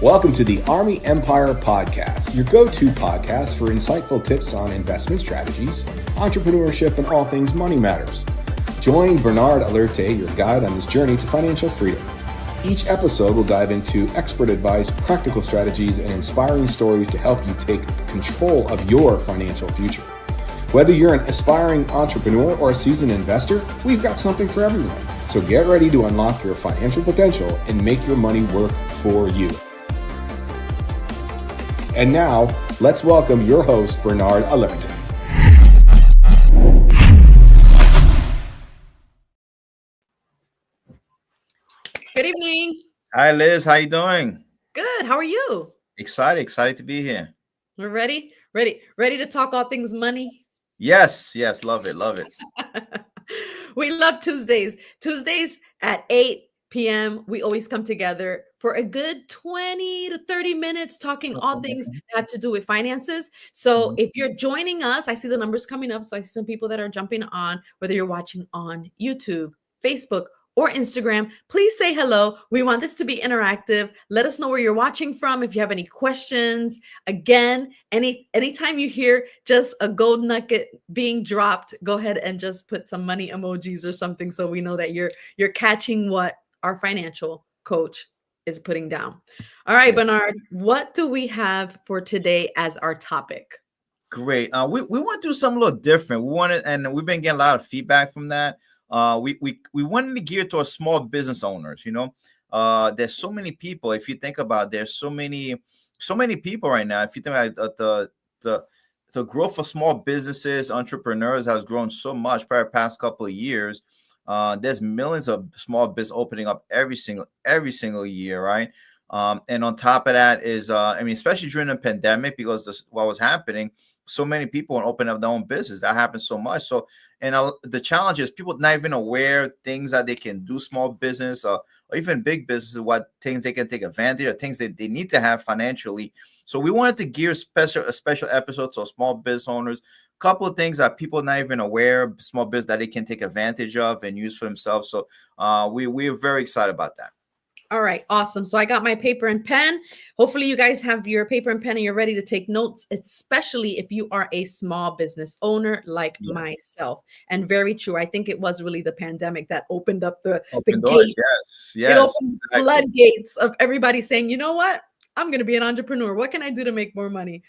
Welcome to the Army Empire Podcast, your go-to podcast for insightful tips on investment strategies, entrepreneurship, and all things money matters. Join Bernard Alerte, your guide on this journey to financial freedom. Each episode will dive into expert advice, practical strategies, and inspiring stories to help you take control of your financial future. Whether you're an aspiring entrepreneur or a seasoned investor, we've got something for everyone. So get ready to unlock your financial potential and make your money work for you. And now, let's welcome your host, Bernard Alerte. Good evening. Hi, Liz. How you doing? Good. How are you? Excited to be here. We're ready to talk all things money. Yes. Love it. We love Tuesdays. Tuesdays at 8 p.m. We always come together for a good 20 to 30 minutes talking all things that have to do with finances. So if you're joining us, I see the numbers coming up. So I see some people that are jumping on, whether you're watching on YouTube, Facebook, or Instagram, please say hello. We want this to be interactive. Let us know where you're watching from. If you have any questions, again, anytime you hear just a gold nugget being dropped, go ahead and just put some money emojis or something so we know that you're catching what our financial coach is putting down. All right, Bernard, what do we have for today as our topic? Great. We want to do something a little different. And we've been getting a lot of feedback from that. We wanted to gear towards small business owners. There's so many people. If you think about it, there's so many people right now. If you think about the growth of small businesses, entrepreneurs has grown so much probably the past couple of years. There's millions of small business opening up every single year, right? And on top of that is, especially during the pandemic, because what was happening, so many people want to open up their own business. That happens so much. So, and the challenge is people not even aware of things that they can do, small business or even big businesses, what things they can take advantage of, things that they need to have financially. So we wanted to gear a special episode to small business owners. Couple of things that people not even aware of, small business that they can take advantage of and use for themselves. So we're very excited about that. All right, awesome. So I got my paper and pen. Hopefully you guys have your paper and pen and you're ready to take notes, especially if you are a small business owner like myself. And very true. I think it was really the pandemic that opened up the gates. Yes. It opened floodgates of everybody saying, you know what? I'm going to be an entrepreneur. What can I do to make more money?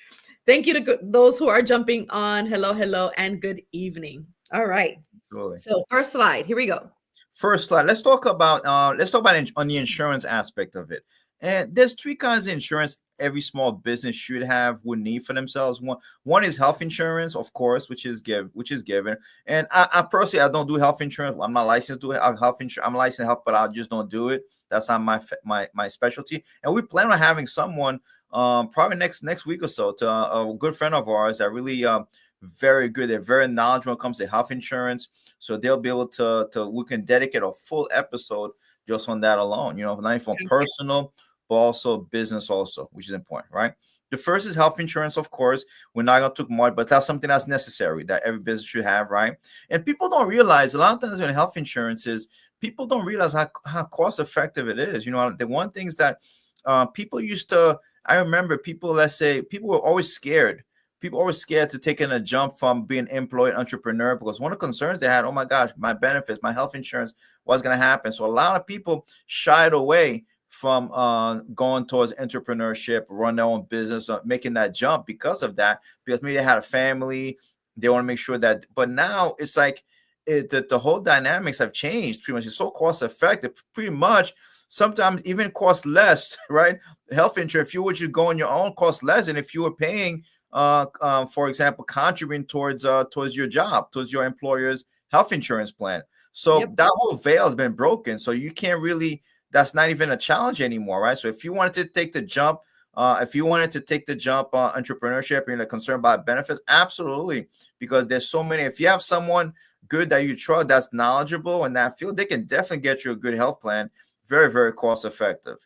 Thank you to those who are jumping on. Hello, and good evening. All right. Absolutely. So first slide. Here we go. First slide. Let's talk about on the insurance aspect of it. And there's three kinds of insurance every small business would need for themselves. One is health insurance, of course, which is given. And I personally, I don't do health insurance. I'm not licensed to do health insurance. I'm licensed to help, but I just don't do it. That's not my specialty. And we plan on having someone probably next week or so to a good friend of ours that really very good. They're very knowledgeable when it comes to health insurance. So they'll be able to we can dedicate a full episode just on that alone, not only from personal, but also business also, which is important, right? The first is health insurance, of course. We're not going to talk more, but that's something that's necessary that every business should have, right? And people don't realize a lot of times when health insurance is, people don't realize how cost effective it is. The one things that people used to, I remember people, let's say, people were always scared. People always scared to taking a jump from being employed entrepreneur because one of the concerns they had, oh my gosh, my benefits, my health insurance, what's going to happen? So a lot of people shied away from going towards entrepreneurship, run their own business, making that jump because of that, because maybe they had a family, they want to make sure that, but now it's like the whole dynamics have changed pretty much. It's so cost effective, pretty much. Sometimes even cost less, right? Health insurance, if you were just go on your own, cost less than if you were paying for example, contributing towards your job, towards your employer's health insurance plan. So that whole veil has been broken. So you can't really, that's not even a challenge anymore, right? So if you wanted to take the jump, entrepreneurship, and you're concerned about benefits, absolutely. Because there's so many, if you have someone good that you trust, that's knowledgeable in that field, they can definitely get you a good health plan. Very, very cost effective,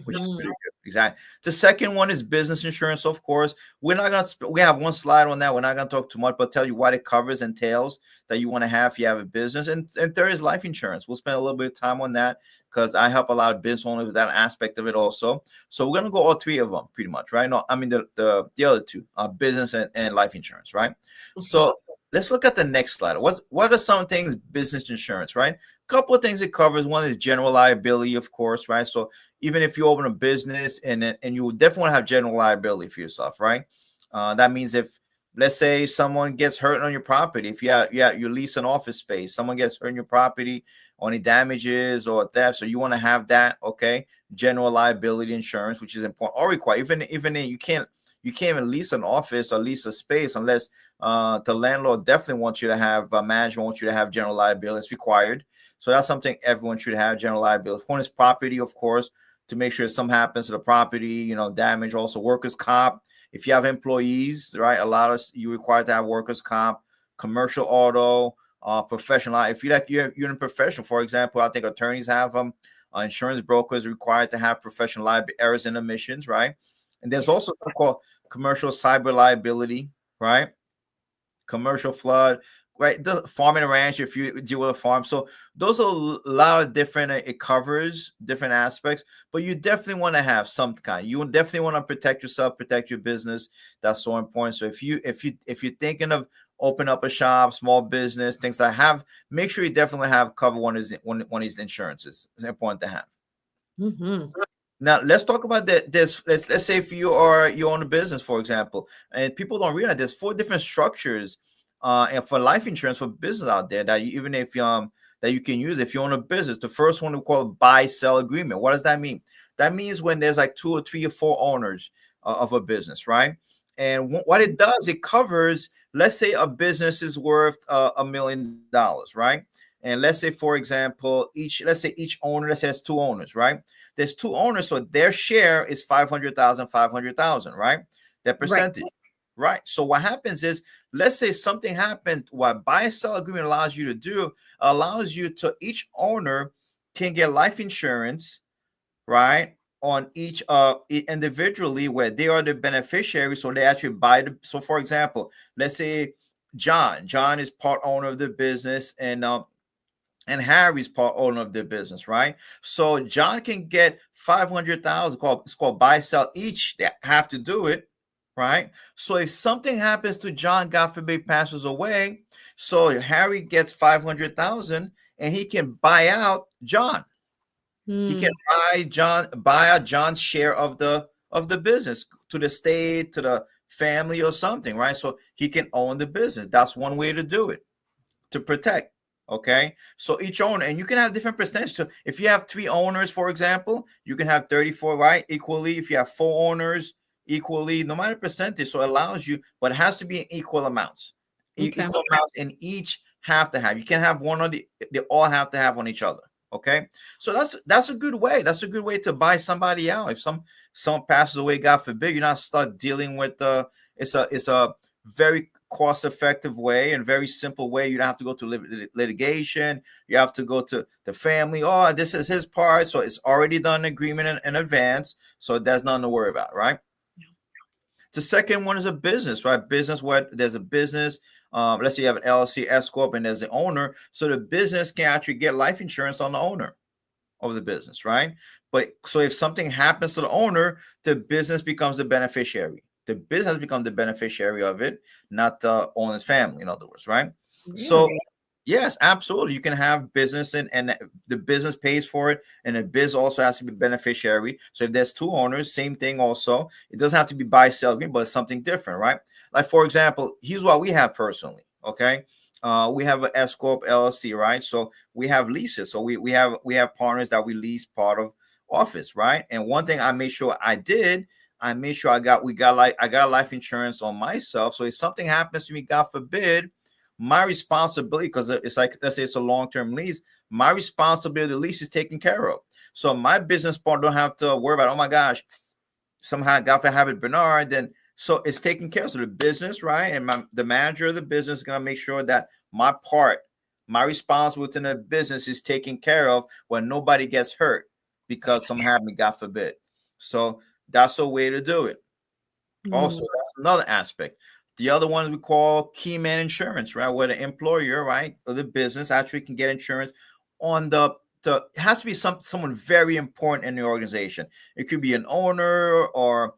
which is Mhm. pretty good. Exactly. The second one is business insurance. Of course, we're not gonna. We have one slide on that. We're not gonna talk too much, but tell you what it covers and entails that you want to have if you have a business. And third is life insurance. We'll spend a little bit of time on that because I help a lot of business owners with that aspect of it also. So we're gonna go all three of them pretty much, right? No, I mean the other two, business and life insurance, right? Okay. So let's look at the next slide. What are some things business insurance, right? Couple of things it covers. One is general liability, of course, right? So even if you open a business and you definitely want to have general liability for yourself, right? That means if, let's say, someone gets hurt on your property, if you lease an office space, someone gets hurt on your property, any damages or theft, so you want to have that, okay? General liability insurance, which is important or required. Even you can't even lease an office or lease a space unless the landlord definitely wants you to have management wants you to have general liability. It's required. So that's something everyone should have, general liability. One is property, of course, to make sure something happens to the property, damage. Also, workers' comp. If you have employees, right, a lot of you require to have workers' comp, commercial auto, professional. If you're in a profession, for example, I think attorneys have them. Insurance brokers are required to have professional liability, errors and omissions, right? And there's also something called commercial cyber liability, right? Commercial flood, right? Farm and ranch, if you deal with a farm. So those are a lot of different, it covers different aspects, but you definitely want to have some kind. You definitely want to protect yourself, protect your business. That's so important. So if you're thinking of open up a shop, small business, things that have, make sure you definitely have cover one of these insurances. It's important to have. Mhm. Now let's talk about this. Let's say if you own a business, for example, and people don't realize there's 4 different structures, and for life insurance for business out there that even if that you can use if you own a business. The first one we call buy-sell agreement. What does that mean? That means when there's like 2 or 3 or 4 owners of a business, right? And what it does, it covers. Let's say a business is worth $1 million, right? And let's say, for example, each owner, let's say there's 2 owners, right? There's 2 owners, so their share is 500,000, right? That percentage, right? So what happens is, let's say something happened. What buy and sell agreement allows you to do, allows you to, each owner can get life insurance, right, on each individually, where they are the beneficiary. So they actually buy the. So for example, let's say John is part owner of the business, and Harry's part owner of their business, right? So John can get 500,000. It's called buy sell. Each they have to do it, right? So if something happens to John, God forbid, passes away, so Harry gets 500,000, and he can buy out John. He can buy out John's share of the business to the state, to the family, or something, right? So he can own the business. That's one way to do it, to protect. Okay, so each owner, and you can have different percentages. So if you have 3 owners, for example, you can have 34, right, equally. If you have 4 owners, equally, no matter percentage. So it allows you, but it has to be in equal amounts. Okay. Equal amounts, and each have to have. You can't have one on they all have to have on each other. Okay, so that's a good way. That's a good way to buy somebody out. If someone passes away, God forbid, you're not stuck dealing with it's a very cost-effective way and very simple way. You don't have to go to litigation. You have to go to the family. Oh, this is his part, so it's already done agreement in advance, so there's nothing to worry about, right? Yeah. The second one is a business, right? Business where there's a business. Let's say you have an LLC, S corp, and there's the owner, so the business can actually get life insurance on the owner of the business, right? But so if something happens to the owner, the business becomes the beneficiary. The business becomes the beneficiary of it, not the owner's family, in other words, right? Really? So yes, absolutely. You can have business and the business pays for it, and the business also has to be beneficiary. So if there's 2 owners, same thing also. It doesn't have to be buy sell agreement, but it's something different, right? Like for example, here's what we have personally. Okay. We have an S corp LLC, right? So we have leases. So we have partners that we lease part of office, right? And one thing I made sure I made sure I got life insurance on myself. So if something happens to me, God forbid, my responsibility, because it's like, let's say it's a long-term lease, my responsibility, the lease is taken care of. So my business partner don't have to worry about, oh my gosh, somehow God forbid Bernard, then so it's taken care of. So the business, right? And the manager of the business is going to make sure that my part, my responsibility in the business is taken care of when nobody gets hurt. because something happened, God forbid. So that's a way to do it. Also, that's another aspect. The other one we call key man insurance, right? Where the employer, right, or the business actually can get insurance on it has to be someone very important in the organization. It could be an owner or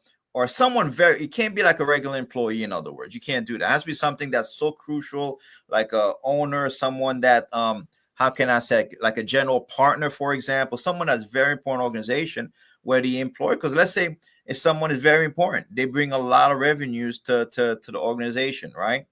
someone it can't be like a regular employee. In other words, you can't do that. It has to be something that's so crucial, like a owner, someone that how can I say, like a general partner, for example, someone that's very important organization where the employer, because let's say if someone is very important, they bring a lot of revenues to the organization, right?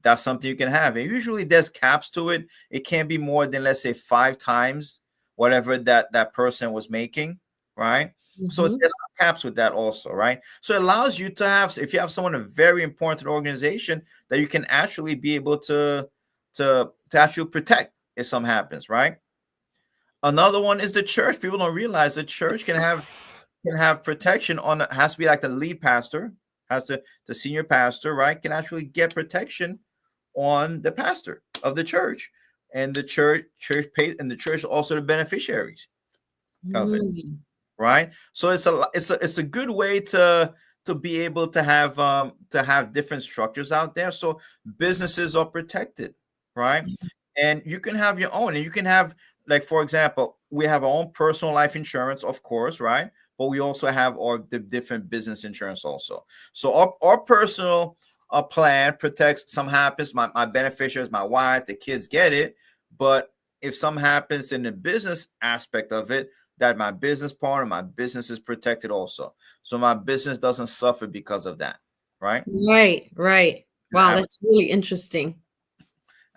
That's something you can have. And usually there's caps to it. It can't be more than, let's say, 5 times whatever that person was making, right? So there's some caps with that also, right? So it allows you to have, if you have someone a very important to the organization, that you can actually be able to actually protect if something happens, right? Another one is the church. People don't realize the church can have protection on. Has to be like the lead pastor, the senior pastor, right? Can actually get protection on the pastor of the church, and the church pays, and the church also the beneficiaries of it, right? So it's a good way to be able to have different structures out there, so businesses are protected, right? And you can have your own, and you can have, like, for example, we have our own personal life insurance, of course, right? But we also have the different business insurance also. So our personal plan protects, something happens, my beneficiaries, my wife, the kids get it. But if something happens in the business aspect of it, that my business partner, my business is protected also. So my business doesn't suffer because of that, right? Right. Wow, that's really interesting.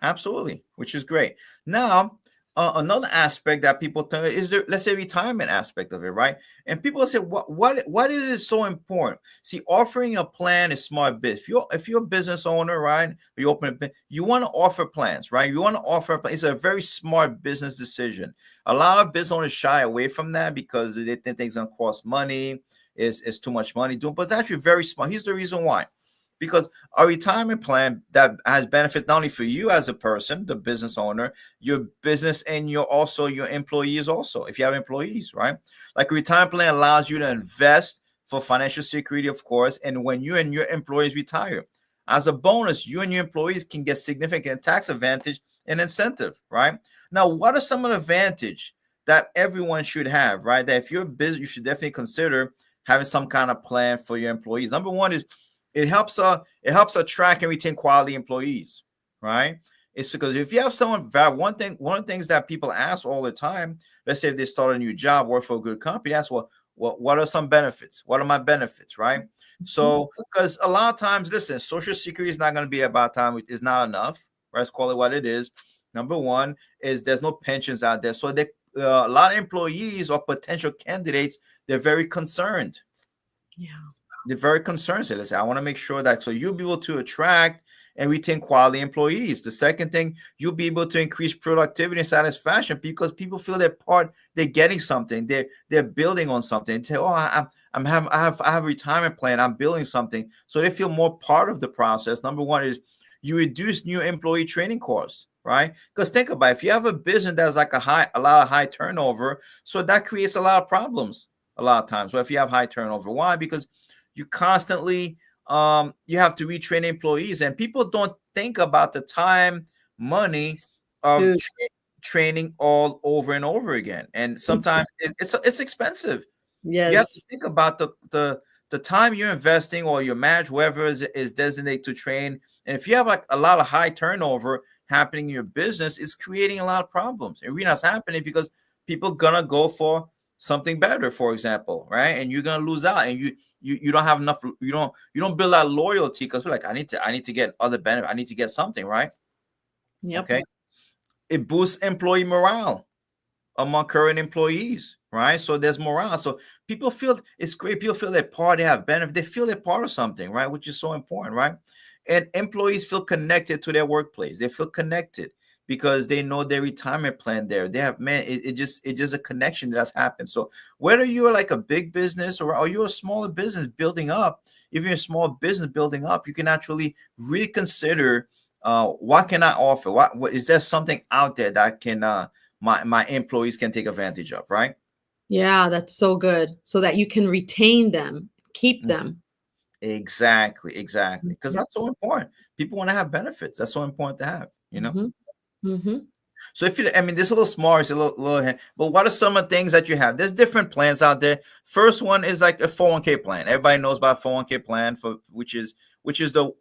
Absolutely, which is great. Now, another aspect that people think is the, let's say, retirement aspect of it, right? And people say, what is it so important? See, offering a plan is smart business. If you're a business owner, right? You open you want to offer plans, right? You want to offer. It's a very smart business decision. A lot of business owners shy away from that because they think it's gonna cost money. It's too much money doing, but it's actually very smart. Here's the reason why. Because a retirement plan that has benefits not only for you as a person, the business owner, your business, and your employees also, if you have employees, right? Like a retirement plan allows you to invest for financial security, of course, and when you and your employees retire. As a bonus, you and your employees can get significant tax advantage and incentive, right? Now, what are some of the advantage that everyone should have, right? That if you're a business, you should definitely consider having some kind of plan for your employees. Number one is it helps attract and retain quality employees, right? It's because if you have someone, one of the things that people ask all the time, let's say if they start a new job, work for a good company, ask, well, what are some benefits? What are my benefits, right? So, because a lot of times, listen, Social Security is not going to be about time. It's not enough. Right? Let's call it what it is. Number one is there's no pensions out there. So a lot of employees or potential candidates, they're very concerned. Yeah. They're very concerned. So they say, I want to make sure that, so you'll be able to attract and retain quality employees. The second thing, you'll be able to increase productivity and satisfaction because people feel they're getting something. They're building on something. They say, oh, I have a retirement plan. I'm building something. So they feel more part of the process. Number one is you reduce new employee training costs, right? Because think about it, if you have a business that's like a lot of high turnover, so that creates a lot of problems a lot of times. So if you have high turnover, why? Because you constantly you have to retrain employees, and people don't think about the time, money of training all over and over again. And sometimes it's expensive. Yes. You have to think about the time you're investing, or your manager, whoever is designated to train. And if you have like a lot of high turnover happening in your business, it's creating a lot of problems. And really, that's happening because people gonna go for something better, for example, right? And you're gonna lose out, and you don't have enough. You don't build that loyalty because we're like, I need to get other benefit. I need to get something, right? Yep. Okay. It boosts employee morale among current employees, right? So there's morale. So people feel it's great. People feel they're part. They have benefit. They feel they're part of something, right? Which is so important, right? And employees feel connected to their workplace. They feel connected because they know their retirement plan there. They have, man, it's just a connection that's happened. So whether you're like a big business or you're a smaller business building up, if you're a small business building up, you can actually reconsider what can I offer? What is there something out there that can my employees can take advantage of, right? Yeah, that's so good. So that you can retain them, keep Mhm. them. Exactly, exactly. Because Mhm, that's so important. People want to have benefits. That's so important to have, you know? mhm, mhm. So if you, I mean, this is a little small, it's a little, but what are some of the things that you have? There's different plans out there. First one is like a 401k plan. Everybody knows about 401k plan for which is the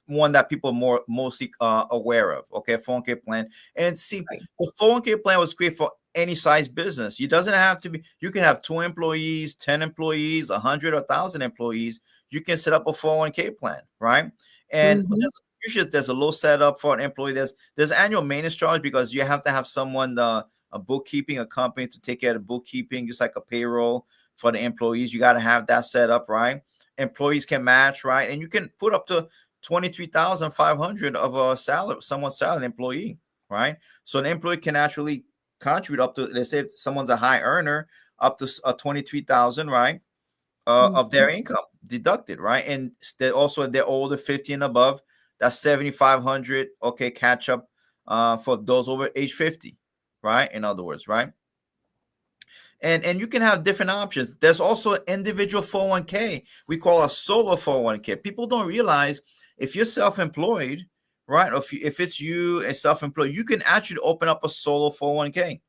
one that people are mostly aware of. Okay, 401k plan. And see, Right. the 401k plan was created for any size business. You doesn't have to be. You can have 2 employees, 10 employees, 100 or 1,000 employees. You can set up a 401k plan, right? And Mhm, usually there's a low setup for an employee. There's annual maintenance charge because you have to have someone a bookkeeping, a company to take care of the bookkeeping, just like a payroll for the employees. You got to have that set up, right? Employees can match, right? And you can put up to 23,500 of a salary, someone's salary, employee, right? So the employee can actually contribute up to, let's say if someone's a high earner, up to 23,000, right? Of mhm, their income deducted, right? And they also, if they're older, 50 and above, that's 7,500. Okay, catch up for those over age 50, right? In other words, right? And you can have different options. There's also individual 401k. We call a solo 401k. People don't realize if you're self-employed, right? Or if it's you and self-employed, you can actually open up a solo 401k.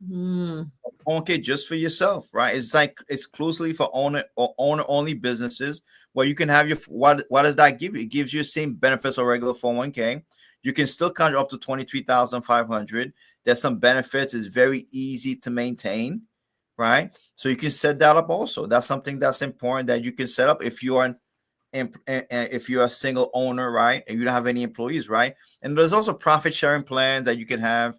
mm, Okay, just for yourself, right? It's like exclusively for owner or owner only businesses where you can have your what does that give you? It gives you the same benefits of regular 401k. You can still conjure up to 23,500. There's some benefits, it's very easy to maintain, right? So you can set that up also. That's something that's important that you can set up if you are if you're a single owner, right? And you don't have any employees, right? And there's also profit sharing plans that you can have.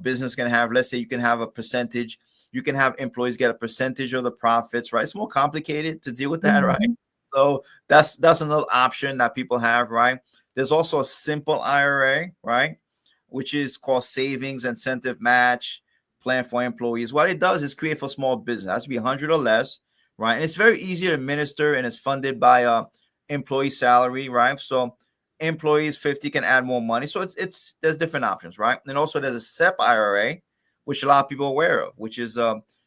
Business can have, let's say you can have a percentage. You can have employees get a percentage of the profits, right? It's more complicated to deal with that, right? mhm, So that's another option that people have, right? There's also a simple IRA, right? Which is called savings incentive match plan for employees. What it does is create for small business. It has to be 100 or less, right? And it's very easy to administer and it's funded by employee salary, right? So employees 50 can add more money. So it's there's different options, right? And also there's a SEP IRA, which a lot of people are aware of, which is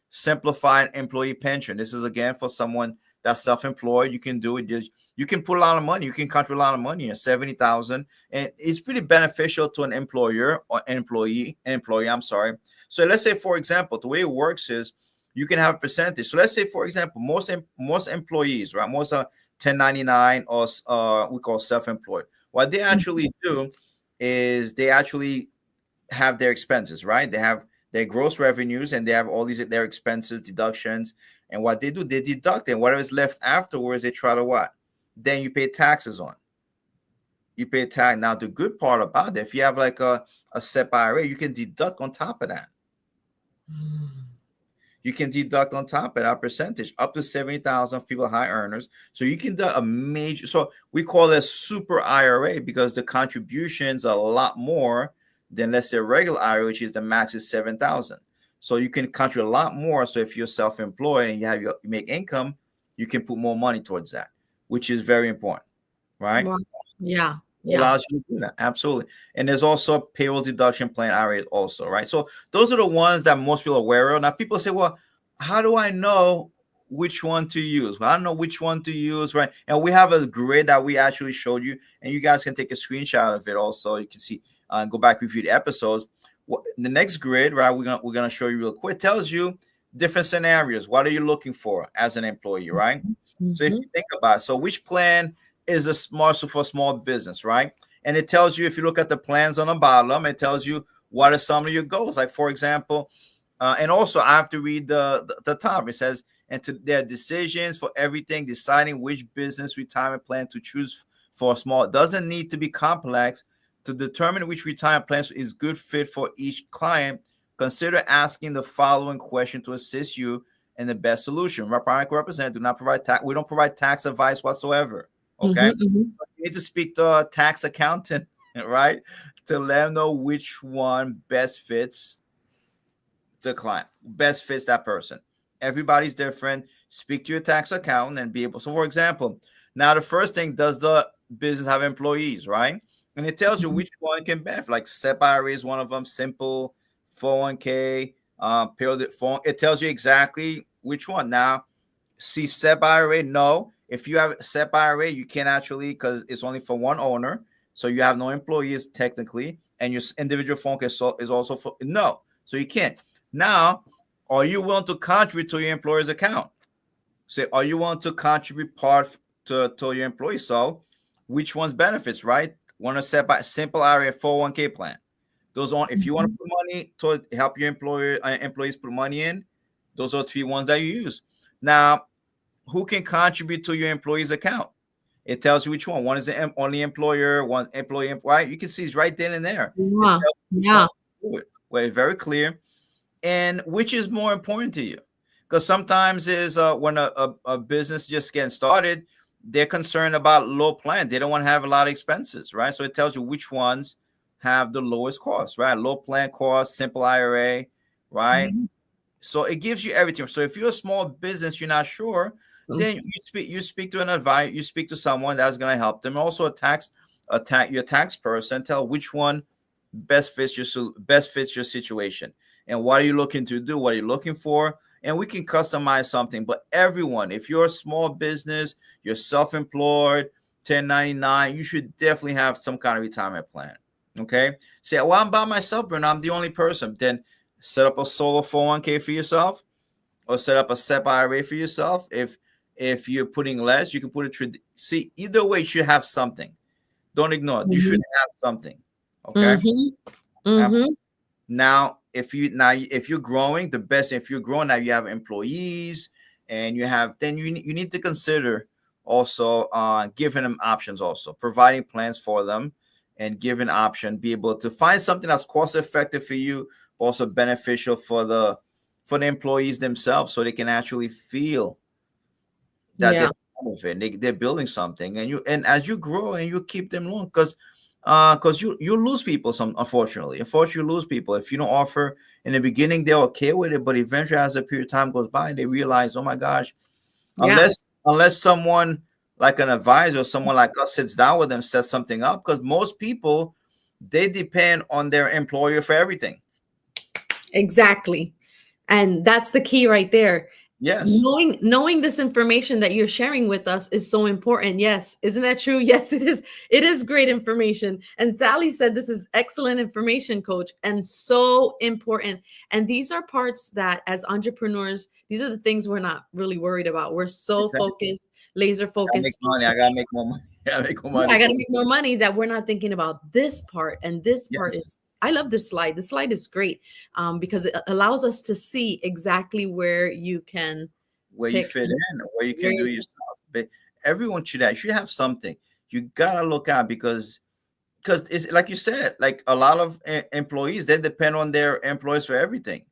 simplified employee pension. This is again for someone that's self-employed. You can do it. Just you can put a lot of money. You can contribute a lot of money, 70,000, and it's pretty beneficial to an employer or employee. I'm sorry. So let's say, for example, the way it works is you can have a percentage. So let's say, for example, most employees, right? Most 1099 or we call self-employed. What they mhm, actually do is they actually have their expenses, right? They have their gross revenues and they have all these their expenses, deductions. And what they do, they deduct it. Whatever is left afterwards, they try to what? Then you pay taxes on. You pay tax. Now, the good part about it, if you have like a SEP IRA, you can deduct on top of that. mm. You can deduct on top of that percentage up to 70,000 people high earners. So you can do a major. So we call it a super IRA because the contributions are a lot more than let's say a regular IRA, which is the max is 7,000. So you can contribute a lot more. So if you're self-employed and you make income, you can put more money towards that, which is very important, right? Wow. Yeah, It yeah. allows you to do that. Absolutely. And there's also a payroll deduction plan IRA also, right? So those are the ones that most people are aware of. Now people say, well, how do I know which one to use? Well, I don't know which one to use, right? And we have a grid that we actually showed you, and you guys can take a screenshot of it also. You can see go back review the episodes. The next grid, right? We're gonna show you real quick. Tells you different scenarios. What are you looking for as an employee, right? So if Mhm, you think about it, so which plan is a smart for small business, right? And it tells you if you look at the plans on the bottom, it tells you what are some of your goals. Like for example, and also I have to read the top. It says, and to their decisions for everything, deciding which business retirement plan to choose for a small. It doesn't need to be complex to determine which retirement plan is good fit for each client. Consider asking the following question to assist you in the best solution. Product represent do not provide tax. We don't provide tax advice whatsoever. Okay, mhm, mhm. you need to speak to a tax accountant, right, to let them know which one best fits the client, best fits that person. Everybody's different. Speak to your tax accountant and be able. So, for example, now the first thing, does the business have employees, right? And it tells you Mhm. which one can benefit. Like SEP IRA is one of them. Simple 401k, periodic phone. It tells you exactly which one. Now, see SEP IRA. No, if you have SEP IRA, you can't actually, because it's only for one owner. So you have no employees technically, and your individual phone is also for no. So you can't. Now, are you willing to contribute to your employer's account? Say, are you willing to contribute part to your employee? So, which one's benefits, right? Want to set by simple IRA 401k plan. Those on, if you want to put money to help your employees put money in, those are 3 ones that you use. Now, who can contribute to your employee's account? It tells you which one. One is the only employer, one employee, right? You can see it's right then and there. Yeah. Yeah. Where it's very clear. And which is more important to you? Because sometimes is when a business just getting started, they're concerned about low plan. They don't want to have a lot of expenses, right? So it tells you which ones have the lowest cost, right? Low plan cost, simple IRA, right? Mm-hmm. So it gives you everything. So if you're a small business, you're not sure, then you speak to an advisor, you speak to someone that's going to help them. Also your tax person, tell which one best fits your situation. And what are you looking to do? What are you looking for? And we can customize something. But everyone, if you're a small business, you're self-employed, 1099, you should definitely have some kind of retirement plan. Okay. Say, well, I'm by myself, and I'm the only person. Then set up a solo 401k for yourself, or set up a SEP IRA for yourself. If you're putting less, you can put it. See, either way, you should have something. Don't ignore it. You should have something. Okay. Now, if you're growing, the best, if you're growing, now you have employees and then you need to consider also giving them options, also providing plans for them and giving option, be able to find something that's cost effective for you, also beneficial for the employees themselves, so they can actually feel that they're part of it. They're building something, and as you grow and you keep them long, because you lose people. Unfortunately you lose people if you don't offer. In the beginning they're okay with it, but eventually as the period of time goes by, they realize, oh my gosh, unless someone like an advisor, someone like us sits down with them, sets something up, because most people, they depend on their employer for everything. Exactly. And that's the key right there. Yes. Knowing this information that you're sharing with us is so important. Yes. Isn't that true? Yes, it is. It is great information. And Sally said this is excellent information, Coach, and so important. And these are parts that as entrepreneurs, these are the things we're not really worried about. We're so focused, laser focused. I gotta make more money. I gotta make more money, that we're not thinking about this part. And this part is, I love this slide. This slide is great because it allows us to see exactly where you can, where you fit in, where you can do yourself. But everyone should have something. You gotta look out, because it's like you said, like a lot of employees, they depend on their employees for everything,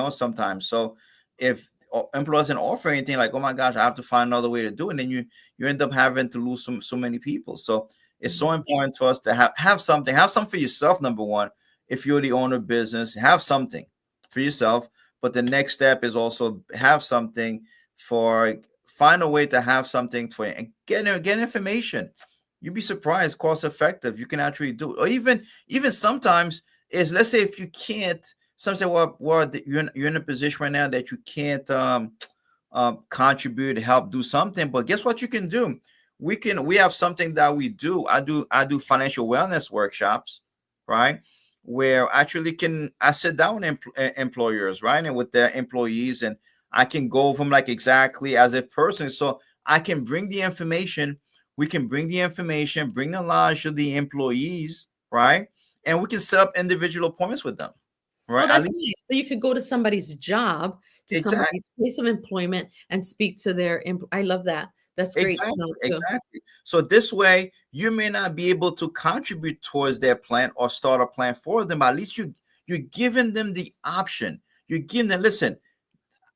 sometimes. So if employers didn't offer anything, like, oh my gosh, I have to find another way to do it, and then you end up having to lose so many people. So it's so important to us to have something for yourself. Number one, if you're the owner of business, have something for yourself. But the next step is also have something find a way to have something for, and get information. You'd be surprised, cost effective. You can actually do it. Or even sometimes is, let's say if you can't, some say, well, you're in a position right now that you can't contribute, help do something. But guess what you can do? We have something that we do. I do financial wellness workshops, right? Where actually I sit down with employers, right, and with their employees, and I can go over them like exactly as a person. So I can bring the information. We can bring the information, bring the knowledge of the employees, right? And we can set up individual appointments with them. Right. Oh, that's nice. So you could go to somebody's job, to somebody's place of employment, and speak to their. I love that. That's great to know too. Exactly. So this way, you may not be able to contribute towards their plan or start a plan for them, but at least you're giving them the option. You're giving them, listen,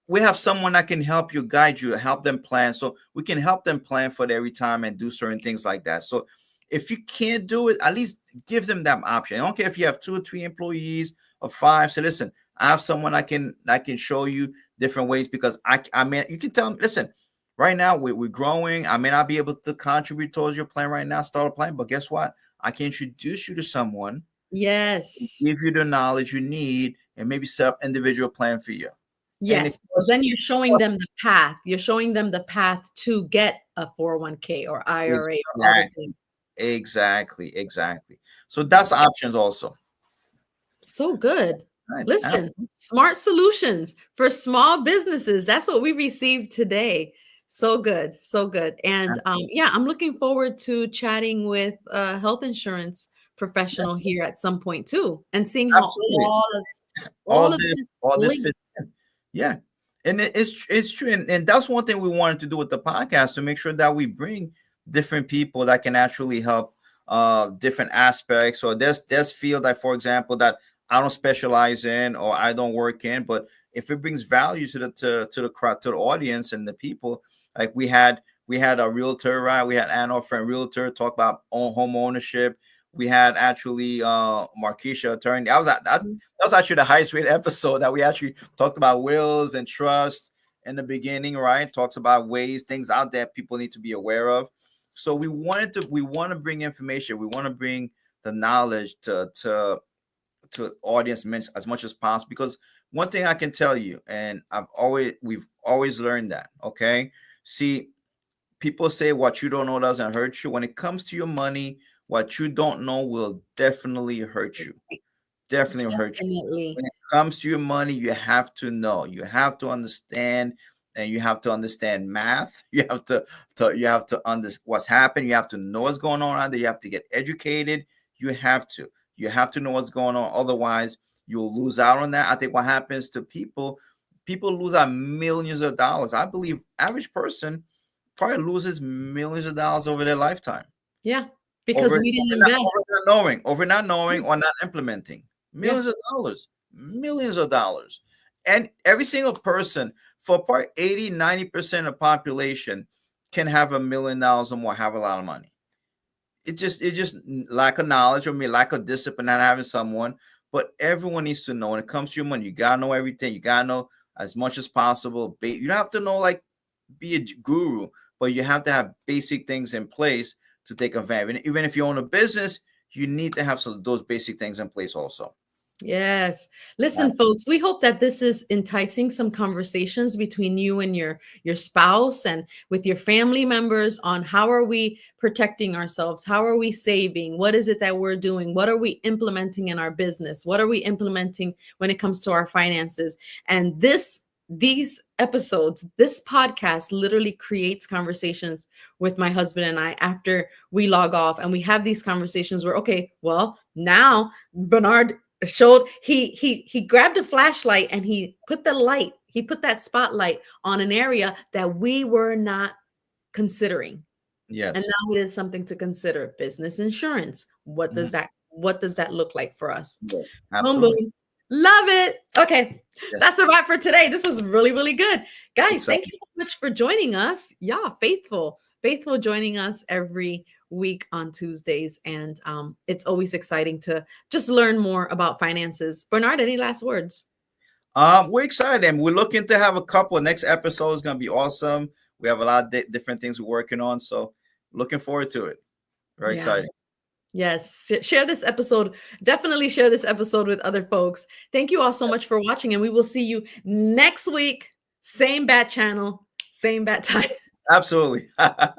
we have someone that can help you, guide you, help them plan. So we can help them plan for their retirement, do certain things like that. So if you can't do it, at least give them that option. I don't care if you have 2 or 3 employees or 5. So listen, I have someone I can show you different ways, because I mean, you can tell them, listen, right now we're growing. I may not be able to contribute towards your plan right now, start a plan, but guess what? I can introduce you to someone Yes. give you the knowledge you need, and maybe set up individual plan for you. Yes. Because then you're showing them the path. You're showing them the path to get a 401k or IRA or other things. Exactly. So that's options also. So good. Right. Listen, smart solutions for small businesses. That's what we received today. So good. And I'm looking forward to chatting with a health insurance professional here at some point too, and seeing how all of this fits in. Yeah. And it's true. And that's one thing we wanted to do with the podcast, to make sure that we bring different people that can actually help different aspects. So there's field that, for example, that I don't specialize in or I don't work in, but if it brings value to the crowd, to the audience and the people, like we had a realtor, right? We had Anna, our friend realtor, talk about home ownership. We had actually Markeisha, attorney. That was actually the highest rated episode, that we actually talked about wills and trust in the beginning, right? Talks about things out there people need to be aware of. So we want to bring information. We want to bring the knowledge to audience as much as possible, because one thing I can tell you, and we've always learned that, okay? See, people say what you don't know doesn't hurt you. When it comes to your money, what you don't know will definitely hurt you. Definitely hurt you. When it comes to your money, you have to know. You have to understand, and you have to understand math. You have to understand what's happening. You have to know what's going on out there. You have to get educated. You have to know what's going on. Otherwise, you'll lose out on that. I think what happens to people lose out millions of dollars. I believe average person probably loses millions of dollars over their lifetime. Yeah. Because we didn't invest. Over not knowing or not implementing. Millions of dollars. And every single person, for part 80-90% of population, can have $1 million or more, have a lot of money. It just lack of knowledge, or maybe lack of discipline, not having someone. But everyone needs to know, when it comes to your money, you gotta know everything. You gotta know as much as possible. You don't have to know, like, be a guru, but you have to have basic things in place to take advantage. And even if you own a business, you need to have those basic things in place also. Yes. Listen, folks, we hope that this is enticing some conversations between you and your spouse and with your family members on how are we protecting ourselves? How are we saving? What is it that we're doing? What are we implementing in our business? What are we implementing when it comes to our finances? And these episodes, this podcast literally creates conversations with my husband and I after we log off, and we have these conversations where, okay, well, now Bernard showed, he grabbed a flashlight and he put that spotlight on an area that we were not considering. Yes. And now it is something to consider. Business insurance. What does that look like for us? Yes, boom, boom. Love it. Okay. Yes. That's a wrap for today. This was really, really good. Guys, thank you so much for joining us. Yeah, faithful joining us every week on Tuesdays. And it's always exciting to just learn more about finances. Bernard, any last words? We're excited, and we're looking to have a couple. Next episode is going to be awesome. We have a lot of different things we're working on, so looking forward to it. Very exciting. Yes. Share this episode. Definitely share this episode with other folks. Thank you all so much for watching, and we will see you next week. Same bat channel, same bat time. Absolutely.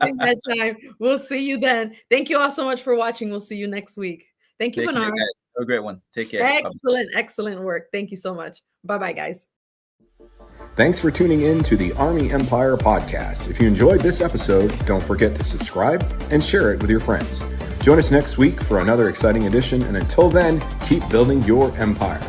Same bat time. We'll see you then. Thank you all so much for watching. We'll see you next week. Thank you, Bernard. Have a great one. Take care. Excellent work. Thank you so much. Bye-bye, guys. Thanks for tuning in to the Army Empire podcast. If you enjoyed this episode, don't forget to subscribe and share it with your friends. Join us next week for another exciting edition, and until then, keep building your empire.